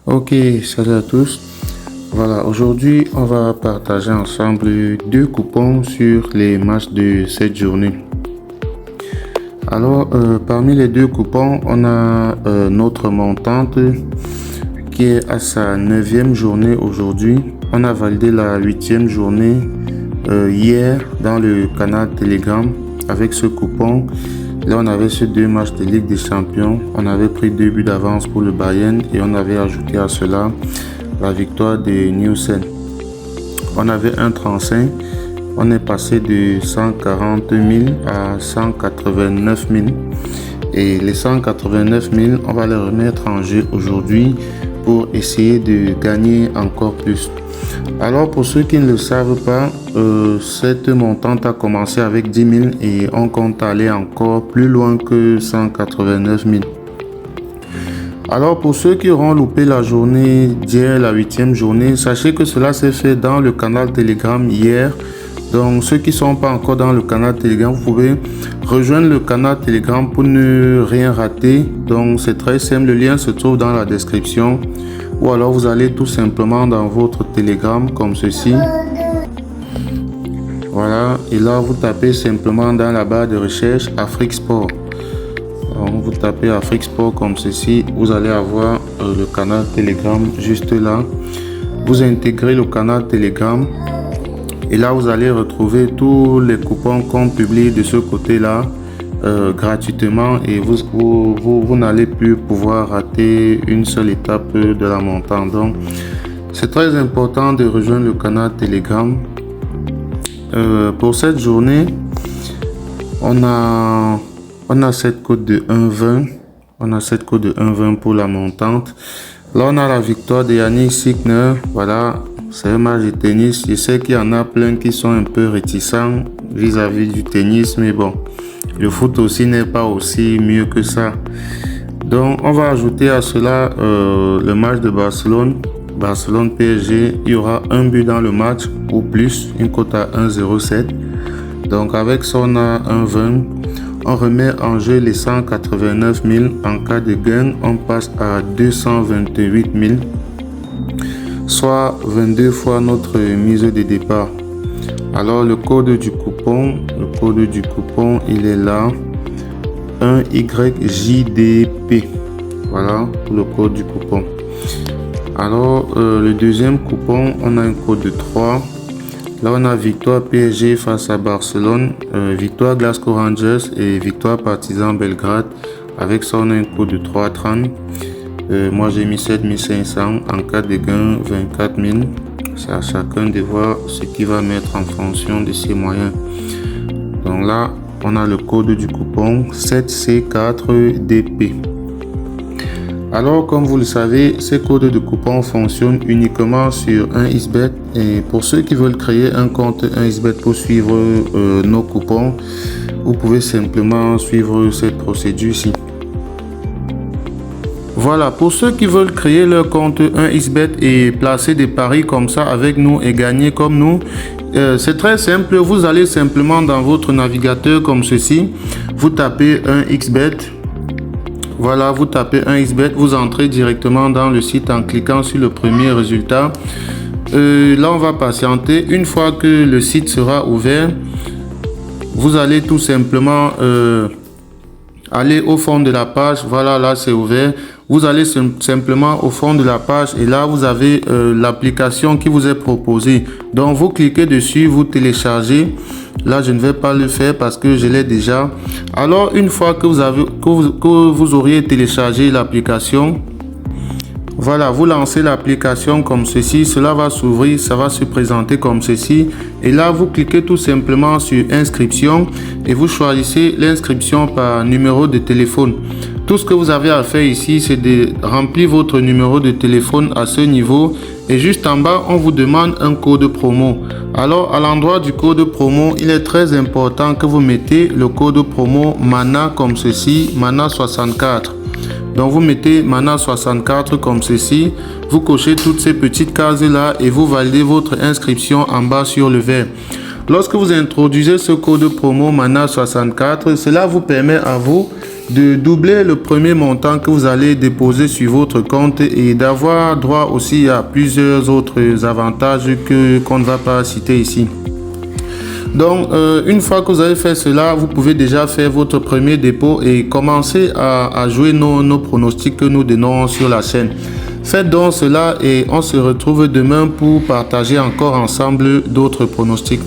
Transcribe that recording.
Ok, salut à tous. Voilà, aujourd'hui, on va partager ensemble deux coupons sur les matchs de cette journée. Alors, parmi les deux coupons, on a notre montante qui est à sa 9e journée aujourd'hui. On a validé la 8e journée hier dans le canal Telegram avec ce coupon. Là, on avait ces deux matchs de Ligue des Champions. On avait pris 2 buts d'avance pour le Bayern et on avait ajouté à cela la victoire de Nielsen. On avait 1,35. On est passé de 140 000 à 189 000. Et les 189 000, on va les remettre en jeu aujourd'hui pour essayer de gagner encore plus. Alors pour ceux qui ne le savent pas, cette montante a commencé avec 10 000 et on compte aller encore plus loin que 189 000. Alors pour ceux qui auront loupé la journée d'hier, la 8e journée, sachez que cela s'est fait dans le canal Telegram hier. Donc ceux qui ne sont pas encore dans le canal Telegram, vous pouvez rejoindre le canal Telegram pour ne rien rater. Donc c'est très simple, le lien se trouve dans la description. Ou alors vous allez tout simplement dans votre Telegram comme ceci. Voilà, et là vous tapez simplement dans la barre de recherche Afrique Sport. Donc vous tapez Afrique Sport comme ceci, vous allez avoir le canal Telegram juste là. Vous intégrez le canal Telegram et là vous allez retrouver tous les coupons qu'on publie de ce côté là gratuitement et vous n'allez plus pouvoir rater une seule étape de la montante. Donc c'est très important de rejoindre le canal Telegram. Pour cette journée, on a cette cote de 1,20. On a cette cote de 1,20 pour la montante. Là, on a la victoire de Yannick Sinner. Voilà, c'est un match de tennis. Je sais qu'il y en a plein qui sont un peu réticents vis-à-vis du tennis, mais bon, le foot aussi n'est pas aussi mieux que ça. Donc, on va ajouter à cela le match de Barcelone. Barcelone PSG, il y aura un but dans le match ou plus, une cote à 1,07. Donc, avec ça, on a 1,20. On remet en jeu les 189 000. En cas de gain, on passe à 228 000, soit 22 fois notre mise de départ. Alors le code du coupon, il est là, 1YJDP. Voilà le code du coupon. Alors le deuxième coupon, on a un code de 3. Là, on a victoire PSG face à Barcelone, victoire Glasgow Rangers et victoire Partizan Belgrade. Avec ça, on a un code de 3,30. Moi, j'ai mis 7500. En cas de gain, 24 000. C'est à chacun de voir ce qu'il va mettre en fonction de ses moyens. Donc là, on a le code du coupon 7C4DP. Alors, comme vous le savez, ces codes de coupon fonctionnent uniquement sur 1xBet. Et pour ceux qui veulent créer un compte 1xBet pour suivre nos coupons, vous pouvez simplement suivre cette procédure-ci. Voilà, pour ceux qui veulent créer leur compte 1xBet et placer des paris comme ça avec nous et gagner comme nous, c'est très simple. Vous allez simplement dans votre navigateur comme ceci. Vous tapez 1xBet. Voilà, vous tapez 1xBet, vous entrez directement dans le site en cliquant sur le premier résultat. Là, on va patienter. Une fois que le site sera ouvert, vous allez tout simplement aller au fond de la page. Voilà, là, c'est ouvert. Vous allez simplement au fond de la page et là, vous avez l'application qui vous est proposée. Donc, vous cliquez dessus, vous téléchargez. Là, je ne vais pas le faire parce que je l'ai déjà. Alors, une fois que vous auriez téléchargé l'application, voilà, vous lancez l'application comme ceci. Cela va s'ouvrir, ça va se présenter comme ceci. Et là, vous cliquez tout simplement sur inscription et vous choisissez l'inscription par numéro de téléphone. Tout ce que vous avez à faire ici, c'est de remplir votre numéro de téléphone à ce niveau. Et juste en bas, on vous demande un code promo. Alors, à l'endroit du code promo, il est très important que vous mettez le code promo MANA comme ceci, MANA 64. Donc, vous mettez MANA 64 comme ceci. Vous cochez toutes ces petites cases là et vous validez votre inscription en bas sur le vert. Lorsque vous introduisez ce code promo MANA64, cela vous permet à vous de doubler le premier montant que vous allez déposer sur votre compte et d'avoir droit aussi à plusieurs autres avantages qu'on ne va pas citer ici. Donc, une fois que vous avez fait cela, vous pouvez déjà faire votre premier dépôt et commencer à jouer nos pronostics que nous donnons sur la chaîne. Faites donc cela et on se retrouve demain pour partager encore ensemble d'autres pronostics.